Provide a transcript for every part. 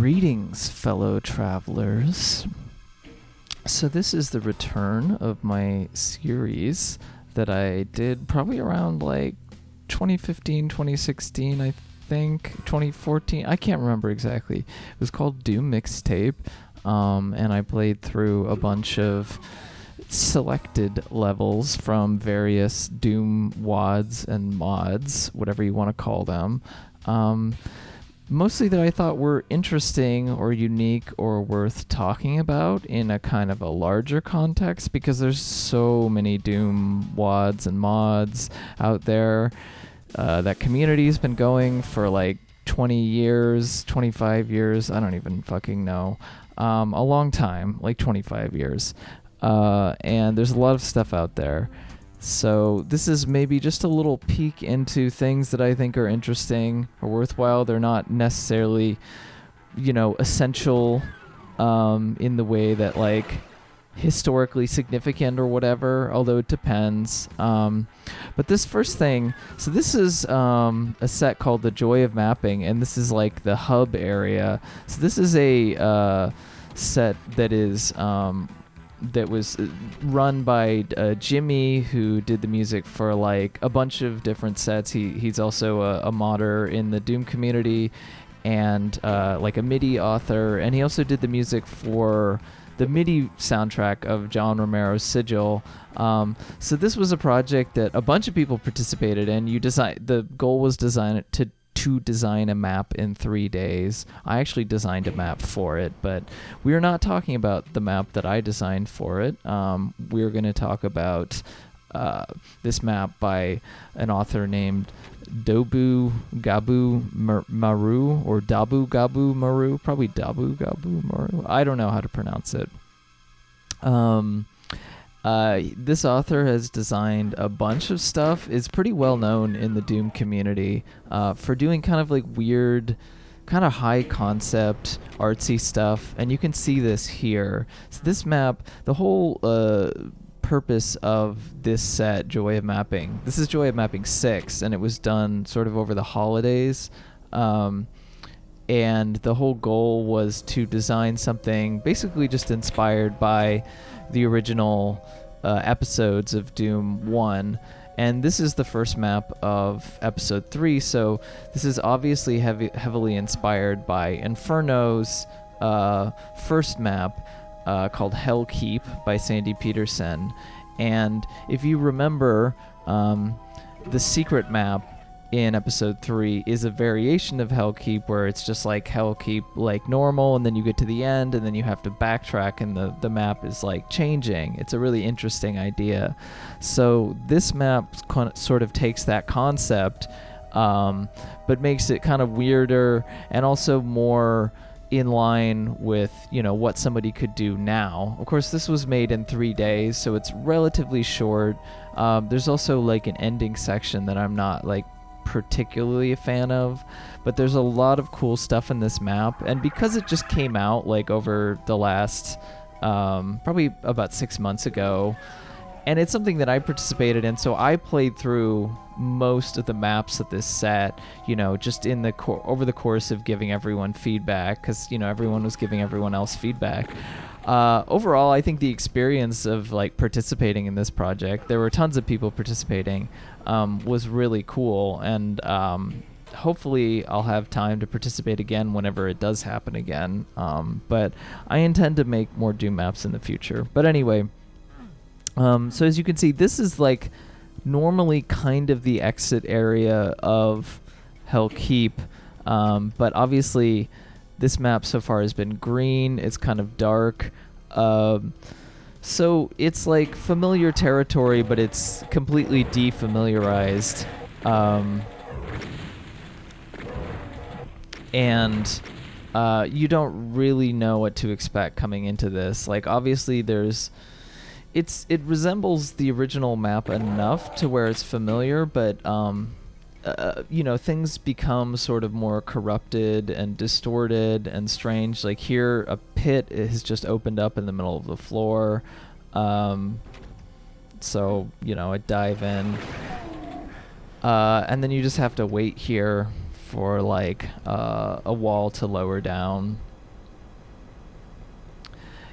Greetings, fellow travelers. So this is the return of my series that I did probably around like 2015, 2016, I think, 2014. I can't remember exactly. It was called Doom Mixtape, and I played through a bunch of selected levels from various Doom WODs and mods, whatever you want to call them. Mostly that I thought were interesting or unique or worth talking about in a kind of a larger context, because there's so many Doom WODs and mods out there. That community's been going for like 20 years, 25 years, I don't even fucking know. A long time, like 25 years. And there's a lot of stuff out there. So this is maybe just a little peek into things that I think are interesting or worthwhile. They're not necessarily, essential in the way that like historically significant or whatever, although it depends. But this first thing, so this is a set called The Joy of Mapping, and this is like the hub area. So this is a set that is... that was run by Jimmy, who did the music for like a bunch of different sets. He's also a modder in the Doom community and like a MIDI author, and he also did the music for the MIDI soundtrack of John Romero's Sigil. So this was a project that a bunch of people participated in. The goal was to design a map in 3 days. I actually designed a map for it, but we're not talking about the map that I designed for it. We're going to talk about this map by an author named Dobu Gabu Maru, or Dabu Gabu Maru, probably Dabu Gabu Maru. I don't know how to pronounce it. This author has designed a bunch of stuff. It's pretty well known in the Doom community for doing kind of like weird, kind of high concept, artsy stuff. And you can see this here. So this map, the whole purpose of this set, Joy of Mapping, this is Joy of Mapping 6, and it was done sort of over the holidays. And the whole goal was to design something basically just inspired by the original episodes of Doom 1, and this is the first map of episode 3, so this is obviously heavily inspired by Inferno's first map called Hellkeep by Sandy Peterson. And if you remember, the secret map in episode 3 is a variation of Hellkeep, where it's just like Hellkeep like normal, and then you get to the end and then you have to backtrack and the map is like changing. It's a really interesting idea. So this map sort of takes that concept, but makes it kind of weirder and also more in line with what somebody could do now. Of course, this was made in 3 days, so it's relatively short. There's also like an ending section that I'm not like particularly a fan of, but there's a lot of cool stuff in this map. And because it just came out like over the last probably about 6 months ago, and it's something that I participated in, so I played through most of the maps of this set, just in the over the course of giving everyone feedback, because everyone was giving everyone else feedback. Overall, I think the experience of like participating in this project, there were tons of people participating, was really cool, and hopefully I'll have time to participate again whenever it does happen again. But I intend to make more Doom maps in the future. But anyway, so as you can see, this is like normally kind of the exit area of Hellkeep, but obviously this map so far has been green. It's kind of dark. So it's like familiar territory, but it's completely defamiliarized. And you don't really know what to expect coming into this. Like, obviously it resembles the original map enough to where it's familiar, but things become sort of more corrupted and distorted and strange. Like here, a pit has just opened up in the middle of the floor. So, I dive in. And then you just have to wait here for like a wall to lower down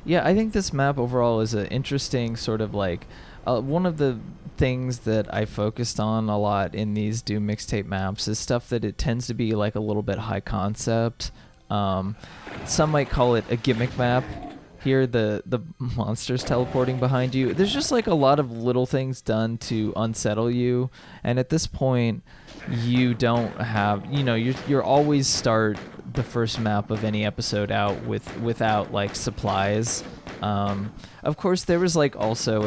Yeah, I think this map overall is an interesting sort of like one of the things that I focused on a lot in these Doom Mixtape maps is stuff that it tends to be like a little bit high concept. Some might call it a gimmick map. Here, the monsters teleporting behind you. There's just like a lot of little things done to unsettle you, and at this point, you don't have, you're always start the first map of any episode out without like supplies. Of course, there was like also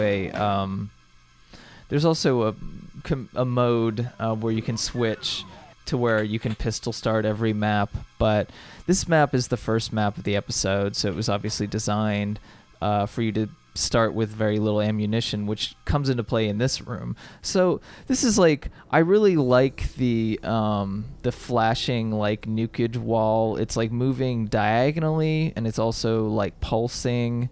there's also a mode where you can switch to where you can pistol start every map, but this map is the first map of the episode, so it was obviously designed for you to start with very little ammunition, which comes into play in this room. So this is like, I really like the flashing like nukage wall. It's like moving diagonally, and it's also like pulsing.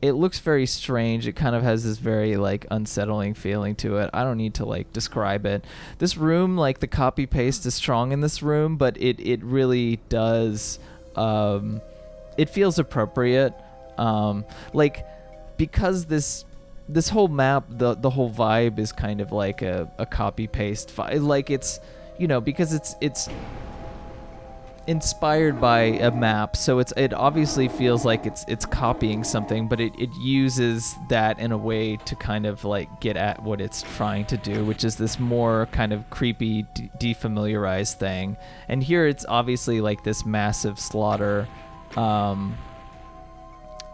It looks very strange. It kind of has this very like unsettling feeling to it. I don't need to like describe it. This room, like the copy paste is strong in this room, but it really does. It feels appropriate. Like because this whole map, the whole vibe is kind of like a copy paste vibe. Like it's, because it's inspired by a map, so it obviously feels like it's copying something, but it uses that in a way to kind of like get at what it's trying to do, which is this more kind of creepy defamiliarized thing. And here it's obviously like this massive slaughter,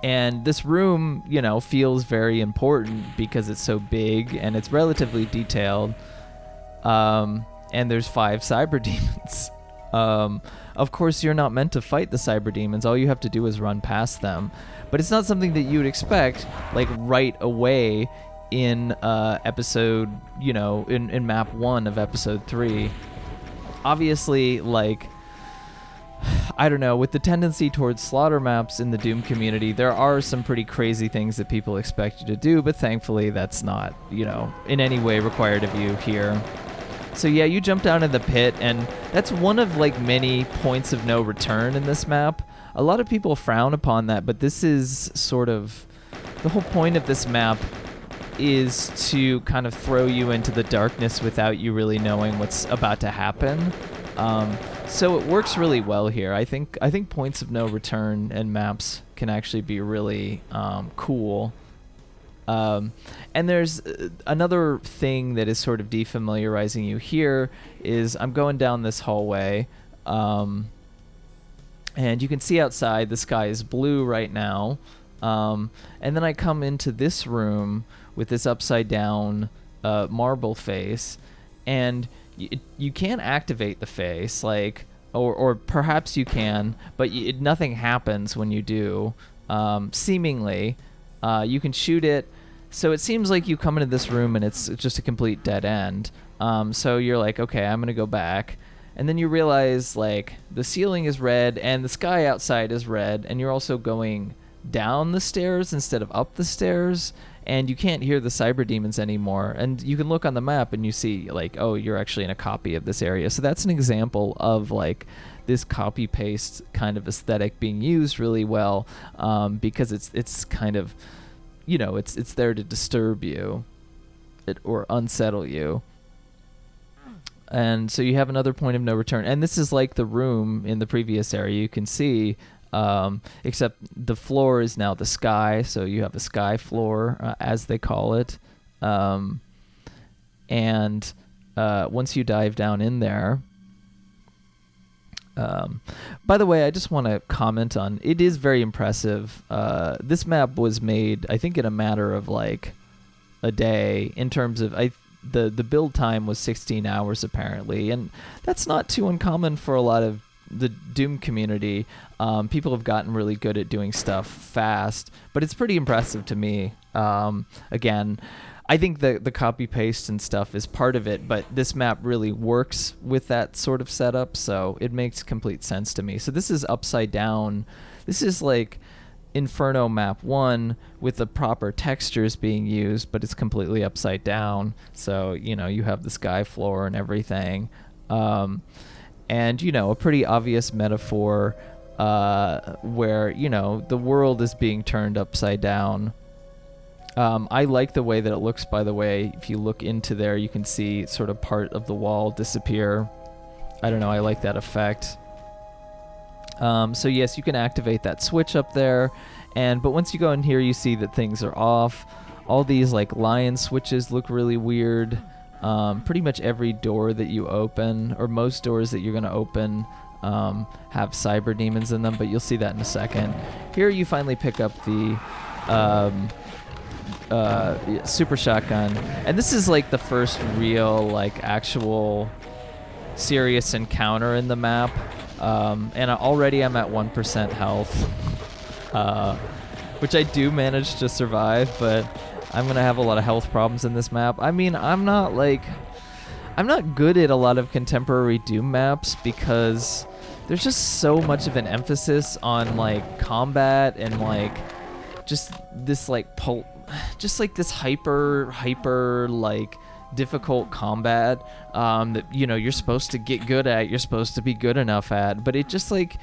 and this room feels very important because it's so big and it's relatively detailed, and there's 5 cyber demons. Of course, you're not meant to fight the cyber demons. All you have to do is run past them. But it's not something that you would expect, like, right away in episode, in map 1 of episode 3. Obviously, like, I don't know, with the tendency towards slaughter maps in the Doom community, there are some pretty crazy things that people expect you to do, but thankfully that's not, in any way required of you here. So yeah, you jump down in the pit, and that's one of like many points of no return in this map. A lot of people frown upon that, but this is sort of the whole point of this map is to kind of throw you into the darkness without you really knowing what's about to happen. So it works really well here. I think points of no return and maps can actually be really cool. And there's another thing that is sort of defamiliarizing you here is I'm going down this hallway, and you can see outside the sky is blue right now, and then I come into this room with this upside down marble face, and you can't activate the face, like, or perhaps you can, but nothing happens when you do, seemingly. You can shoot it. So it seems like you come into this room and it's just a complete dead end. So you're like, okay, I'm going to go back. And then you realize, like, the ceiling is red and the sky outside is red, and you're also going down the stairs instead of up the stairs, and you can't hear the cyber demons anymore. And you can look on the map and you see, like, oh, you're actually in a copy of this area. So that's an example of, like, this copy paste kind of aesthetic being used really well, because it's kind of, it's there to disturb you or unsettle you. And so you have another point of no return. And this is like the room in the previous area. You can see, except the floor is now the sky. So you have the sky floor, as they call it. And once you dive down in there, by the way, I just want to comment on, it is very impressive. This map was made, I think, in a matter of like a day. In terms of, the build time was 16 hours apparently, and that's not too uncommon for a lot of the Doom community. People have gotten really good at doing stuff fast, but it's pretty impressive to me. Again, I think the copy paste and stuff is part of it, but this map really works with that sort of setup, so it makes complete sense to me. So this is upside down. This is like Inferno map 1 with the proper textures being used, but it's completely upside down. So, you have the sky floor and everything. And, a pretty obvious metaphor where, you know, the world is being turned upside down. I like the way that it looks, by the way. If you look into there, you can see sort of part of the wall disappear. I don't know, I like that effect. So yes, you can activate that switch up there, but once you go in here, you see that things are off. All these like lion switches look really weird. Pretty much every door that you open, or most doors that you're going to open, have cyber demons in them, but you'll see that in a second. Here you finally pick up the super shotgun, and this is like the first real like actual serious encounter in the map, and already I'm at 1% health, which I do manage to survive, but I'm gonna have a lot of health problems in this map. I mean, I'm not good at a lot of contemporary Doom maps because there's just so much of an emphasis on like combat and like just this like this hyper like difficult combat that, you know, you're supposed to get good at, you're supposed to be good enough at, but it just like,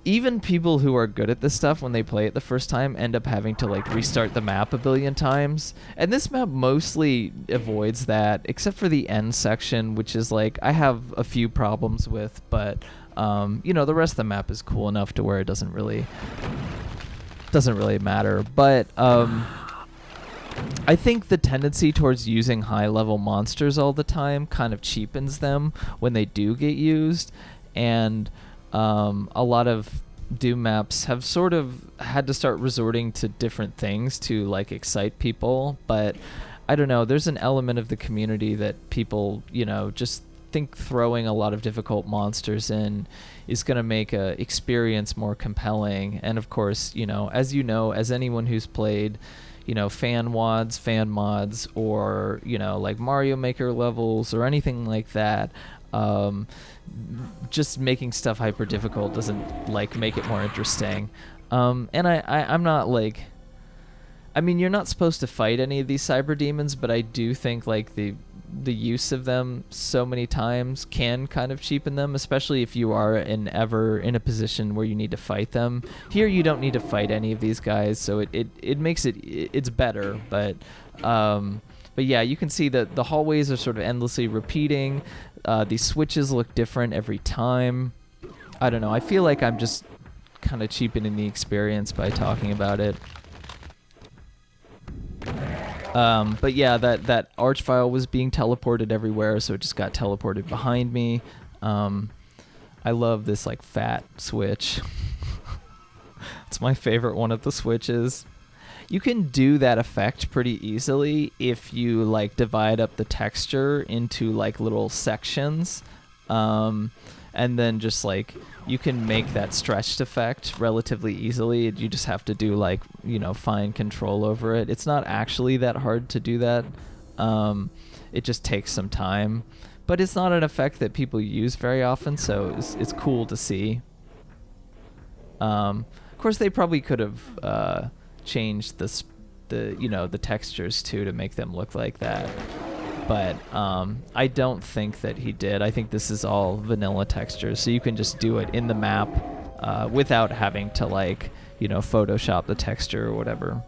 even people who are good at this stuff when they play it the first time end up having to like restart the map a billion times. And this map mostly avoids that, except for the end section, which is like I have a few problems with, but you know, the rest of the map is cool enough to where it doesn't really matter. But I think the tendency towards using high level monsters all the time kind of cheapens them when they do get used, and a lot of Doom maps have sort of had to start resorting to different things to like excite people. But I don't know, there's an element of the community that people, you know, just think throwing a lot of difficult monsters in is going to make a experience more compelling. And of course, you know, as anyone who's played, you know, fan mods, or, you know, like Mario Maker levels or anything like that, just making stuff hyper difficult doesn't like make it more interesting. And I'm not like, I mean, you're not supposed to fight any of these cyber demons, but I do think like the use of them so many times can kind of cheapen them, especially if you are ever in a position where you need to fight them. Here you don't need to fight any of these guys, so it makes it's better. But yeah, you can see that the hallways are sort of endlessly repeating. These switches look different every time. I don't know, I feel like I'm just kind of cheapening the experience by talking about it. But yeah, that arch file was being teleported everywhere, so it just got teleported behind me. I love this like fat switch. It's my favorite one of the switches. You can do that effect pretty easily if you like divide up the texture into like little sections, and then just like you can make that stretched effect relatively easily. You just have to do like, you know, fine control over it. It's not actually that hard to do that. It just takes some time, but it's not an effect that people use very often, so it's cool to see. Of course, they probably could have changed the textures too to make them look like that, but I don't think that he did. I think this is all vanilla textures, so you can just do it in the map without having to like, you know, Photoshop the texture or whatever.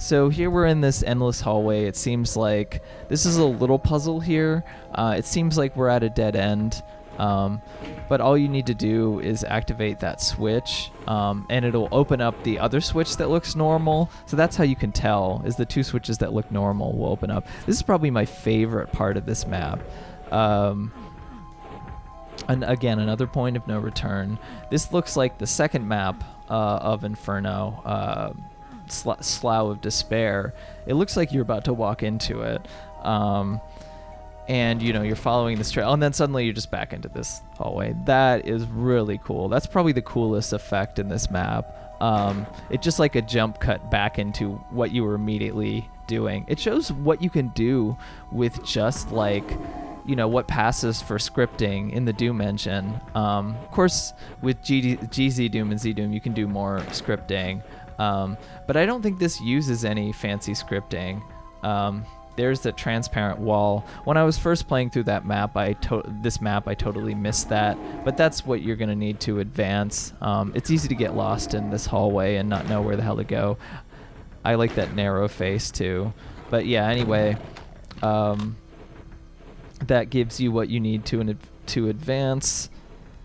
So here we're in this endless hallway. It seems like this is a little puzzle here. It seems like we're at a dead end. But all you need to do is activate that switch, and it'll open up the other switch that looks normal. So that's how you can tell, is the two switches that look normal will open up. This is probably my favorite part of this map. And again, another point of no return. This looks like the second map of Inferno, Slough of Despair. It looks like you're about to walk into it. And, you know, you're following this trail, and then suddenly you're just back into this hallway. That is really cool. That's probably the coolest effect in this map. It's just like a jump cut back into what you were immediately doing. It shows what you can do with just like, you know, what passes for scripting in the Doom engine. Of course, with GZ Doom and Z Doom, you can do more scripting. But I don't think this uses any fancy scripting. there's the transparent wall. When I was first playing through that map, I totally missed that, but that's what you're gonna need to advance. It's easy to get lost in this hallway and not know where the hell to go. I like that narrow face too. But yeah, anyway, that gives you what you need to advance,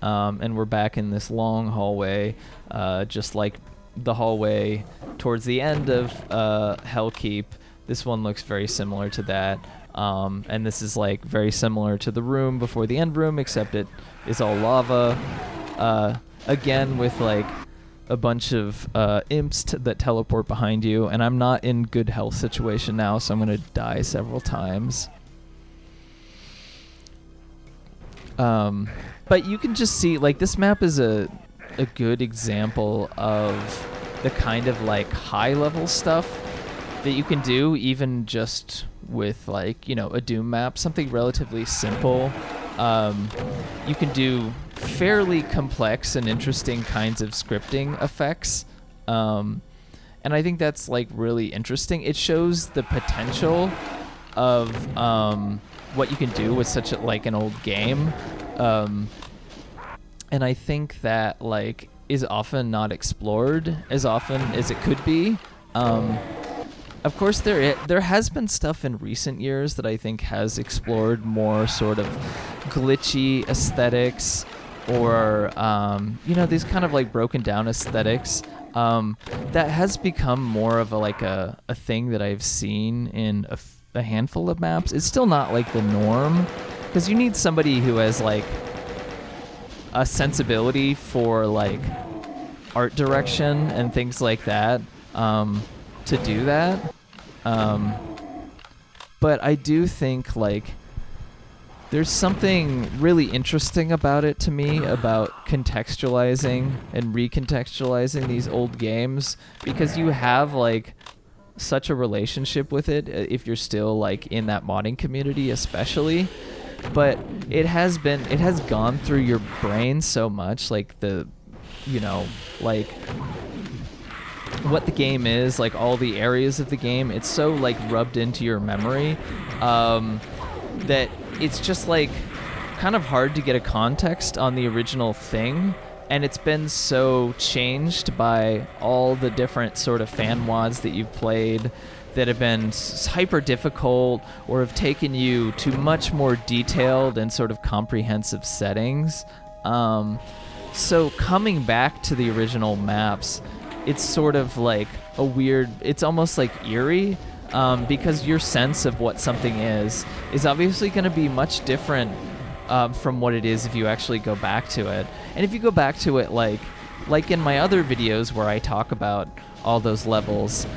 and we're back in this long hallway, just like the hallway towards the end of Hellkeep. This one looks very similar to that, and this is like very similar to the room before the end room, except it is all lava, again with like a bunch of imps that teleport behind you, and I'm not in good health situation now, so I'm gonna die several times. But you can just see, like, this map is a good example of the kind of like high level stuff that you can do even just with, like, you know, a Doom map, something relatively simple. You can do fairly complex and interesting kinds of scripting effects, and I think that's like really interesting. It shows the potential of what you can do with such like an old game, and I think that like is often not explored as often as it could be. Of course, there has been stuff in recent years that I think has explored more sort of glitchy aesthetics, or you know, these kind of like broken down aesthetics. That has become more of a thing that I've seen in a handful of maps. It's still not like the norm, because you need somebody who has like a sensibility for like art direction and things like that, to do that. But I do think like there's something really interesting about it to me, about contextualizing and recontextualizing these old games, because you have like such a relationship with it if you're still like in that modding community especially. But it has gone through your brain so much, like the, you know, like what the game is, like all the areas of the game, it's so like rubbed into your memory, that it's just like kind of hard to get a context on the original thing. And it's been so changed by all the different sort of fan mods that you've played that have been hyper difficult or have taken you to much more detailed and sort of comprehensive settings. So coming back to the original maps, it's sort of like a weird, it's almost like eerie, because your sense of what something is obviously going to be much different from what it is if you actually go back to it. And if you go back to it like in my other videos where I talk about all those levels,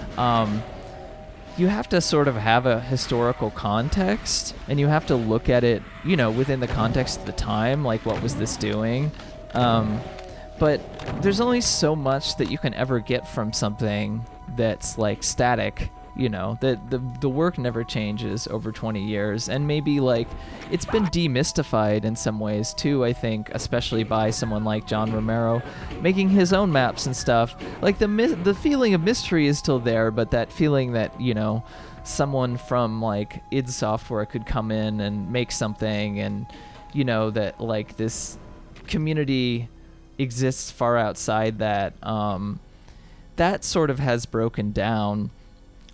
you have to sort of have a historical context, and you have to look at it, you know, within the context of the time, like what was this doing? But there's only so much that you can ever get from something that's like static, you know, that the work never changes over 20 years. And maybe like it's been demystified in some ways too, I think, especially by someone like John Romero making his own maps and stuff. Like the feeling of mystery is still there, but that feeling that, you know, someone from like id Software could come in and make something, and, you know, that like this community exists far outside that, that sort of has broken down.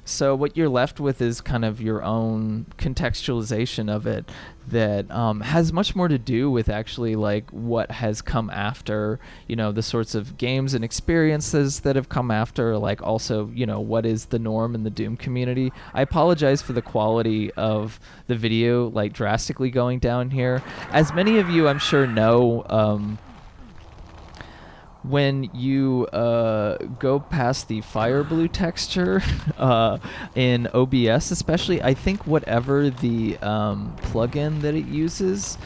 So what you're left with is kind of your own contextualization of it that has much more to do with actually like what has come after, you know, the sorts of games and experiences that have come after, like also, you know, what is the norm in the Doom community. I apologize for the quality of the video like drastically going down here. As many of you I'm sure know, when you go past the fire blue texture in OBS especially, I think whatever the plugin that it uses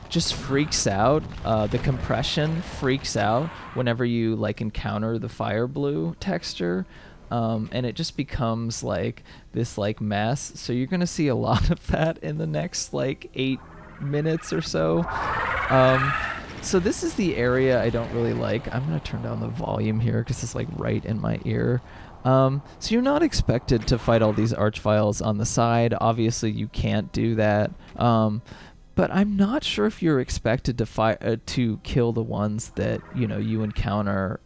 just freaks out. The compression freaks out whenever you like encounter the fire blue texture, and it just becomes like this like mess. So you're gonna see a lot of that in the next like 8 minutes or so. So this is the area I don't really like. I'm gonna turn down the volume here because it's like right in my ear. So you're not expected to fight all these archviles on the side. Obviously, you can't do that. But I'm not sure if you're expected to fight to kill the ones that you encounter.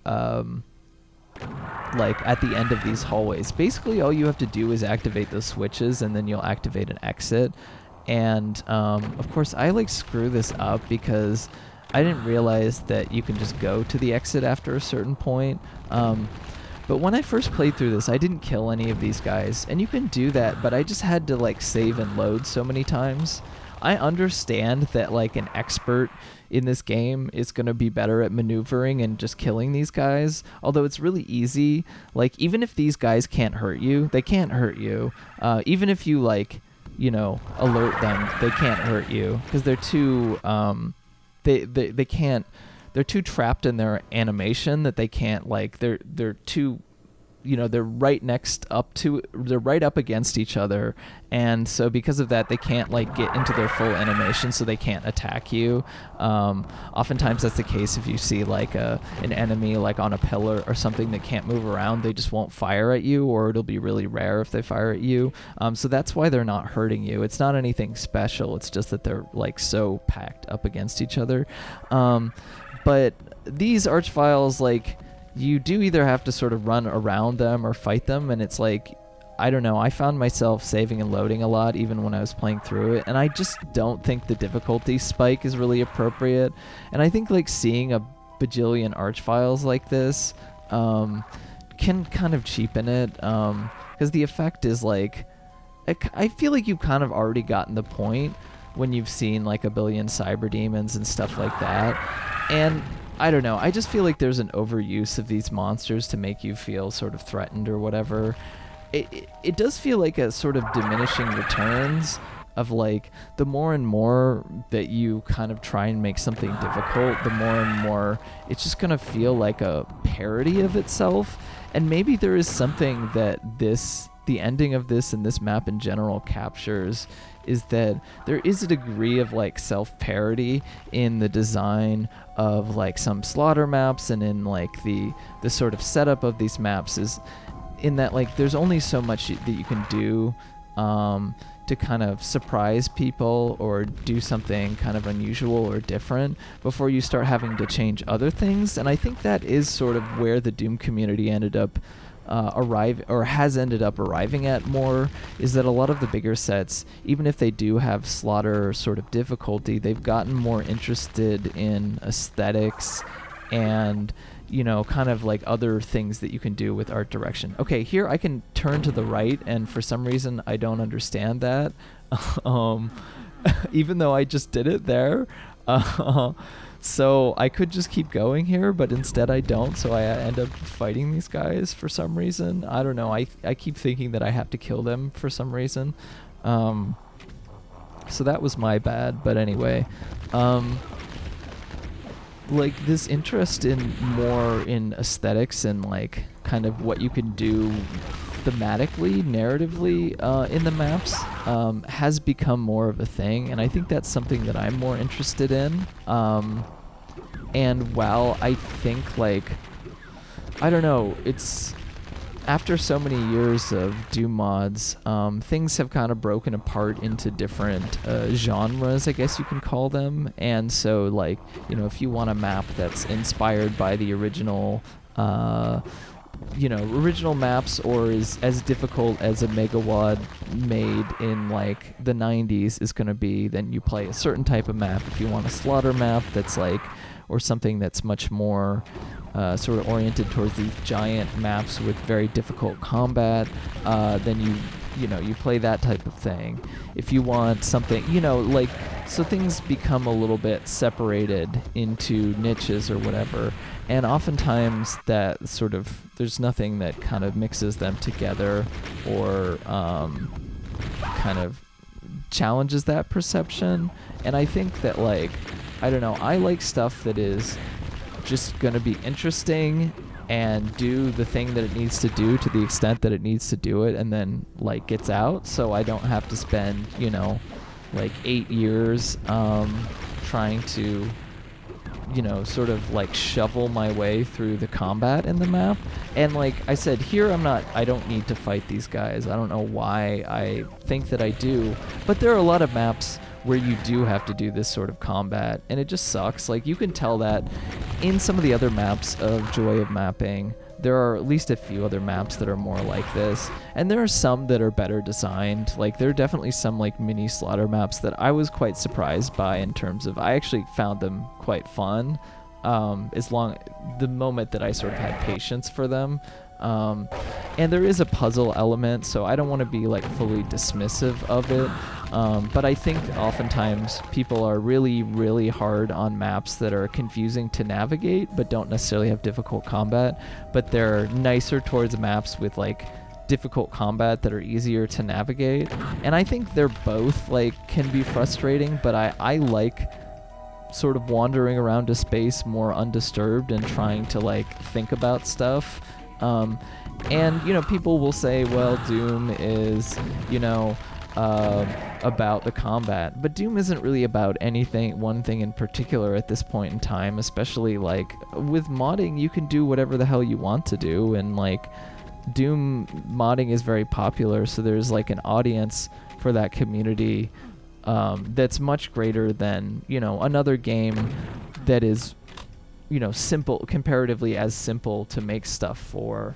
Like at the end of these hallways. Basically, all you have to do is activate those switches, and then you'll activate an exit. And of course, I like screw this up because I didn't realize that you can just go to the exit after a certain point. But when I first played through this, I didn't kill any of these guys, and you can do that, but I just had to like save and load so many times. I understand that like an expert in this game is going to be better at maneuvering and just killing these guys, although it's really easy. Like, even if these guys can't hurt you, they can't hurt you. Even if you like, alert them, they can't hurt you because they're too they can't, they're too trapped in their animation that they can't, like, they're too, they're they're right up against each other, and so because of that they can't like get into their full animation, so they can't attack you. Oftentimes that's the case if you see like an enemy like on a pillar or something that can't move around, they just won't fire at you, or it'll be really rare if they fire at you. So that's why they're not hurting you. It's not anything special, it's just that they're like so packed up against each other. But these archviles, like, you do either have to sort of run around them or fight them, and it's like, I don't know, I found myself saving and loading a lot even when I was playing through it, and I just don't think the difficulty spike is really appropriate. And I think like seeing a bajillion archviles like this can kind of cheapen it, because the effect is like, I feel like you've kind of already gotten the point when you've seen like a billion cyber demons and stuff like that. And I don't know, I just feel like there's an overuse of these monsters to make you feel sort of threatened or whatever. It does feel like a sort of diminishing returns of like, the more and more that you kind of try and make something difficult, the more and more it's just going to feel like a parody of itself. And maybe there is something that the ending of this and this map in general captures, is that there is a degree of like self-parody in the design of like some slaughter maps, and in like the sort of setup of these maps, is in that like there's only so much that you can do to kind of surprise people or do something kind of unusual or different before you start having to change other things. And I think that is sort of where the Doom community ended up has ended up arriving at more, is that a lot of the bigger sets, even if they do have slaughter sort of difficulty, they've gotten more interested in aesthetics and kind of like other things that you can do with art direction. Okay, here I can turn to the right, and for some reason I don't understand that, even though I just did it there. So I could just keep going here, but instead I don't, so I end up fighting these guys for some reason. I don't know, I keep thinking that I have to kill them for some reason. So that was my bad, but anyway. Like, this interest in more in aesthetics and like kind of what you can do thematically, narratively in the maps has become more of a thing, and I think that's something that I'm more interested in. And while I think, like, I don't know, it's after so many years of Doom mods, things have kind of broken apart into different genres, I guess you can call them. And so, like, if you want a map that's inspired by the original original maps, or is as difficult as a Megawad made in like the 90s is going to be, then you play a certain type of map. If you want a slaughter map that's like, or something that's much more sort of oriented towards these giant maps with very difficult combat, then you play that type of thing. If you want something, like, so things become a little bit separated into niches or whatever, and oftentimes that sort of, there's nothing that kind of mixes them together or kind of challenges that perception. And I think that, like, I don't know, I like stuff that is just gonna be interesting and do the thing that it needs to do to the extent that it needs to do it, and then like gets out, so I don't have to spend like 8 years trying to you know, sort of like shovel my way through the combat in the map. And like I said, here I don't need to fight these guys. I don't know why I think that I do, but there are a lot of maps where you do have to do this sort of combat, and it just sucks. Like, you can tell that in some of the other maps of Joy of Mapping. There are at least a few other maps that are more like this, and there are some that are better designed. Like, there are definitely some like mini slaughter maps that I was quite surprised by in terms of I actually found them quite fun, the moment that I sort of had patience for them. And there is a puzzle element, so I don't want to be like fully dismissive of it. But I think oftentimes people are really, really hard on maps that are confusing to navigate but don't necessarily have difficult combat, but they're nicer towards maps with like difficult combat that are easier to navigate. And I think they're both like can be frustrating, but I like sort of wandering around a space more undisturbed and trying to like think about stuff. And you know, people will say, well, Doom is, you know, about the combat, but Doom isn't really about one thing in particular at this point in time. Especially like with modding, you can do whatever the hell you want to do, and like Doom modding is very popular, so there's like an audience for that community that's much greater than, you know, another game that is, you know, comparatively as simple to make stuff for.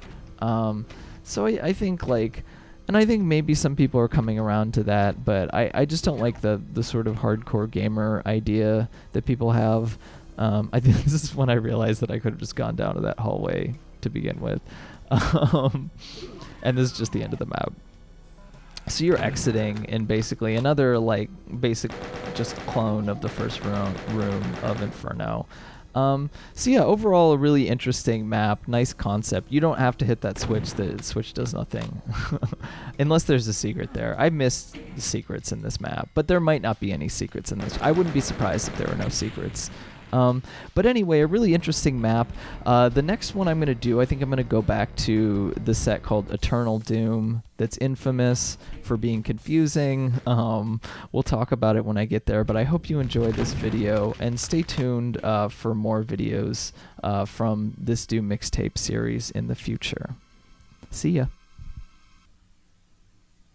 So I think like, and I think maybe some people are coming around to that, but I just don't like the sort of hardcore gamer idea that people have. I think this is when I realized that I could have just gone down to that hallway to begin with. And this is just the end of the map. So you're exiting in basically another like basic just clone of the first room of Inferno. So yeah, overall a really interesting map, nice concept. You don't have to hit that switch. The switch does nothing. Unless there's a secret there. I missed the secrets in this map, but there might not be any secrets in this. I wouldn't be surprised if there were no secrets. But anyway, a really interesting map. The next one I'm going to do, I think I'm going to go back to the set called Eternal Doom that's infamous for being confusing. We'll talk about it when I get there, but I hope you enjoyed this video, and stay tuned for more videos from this Doom Mixtape series in the future. See ya.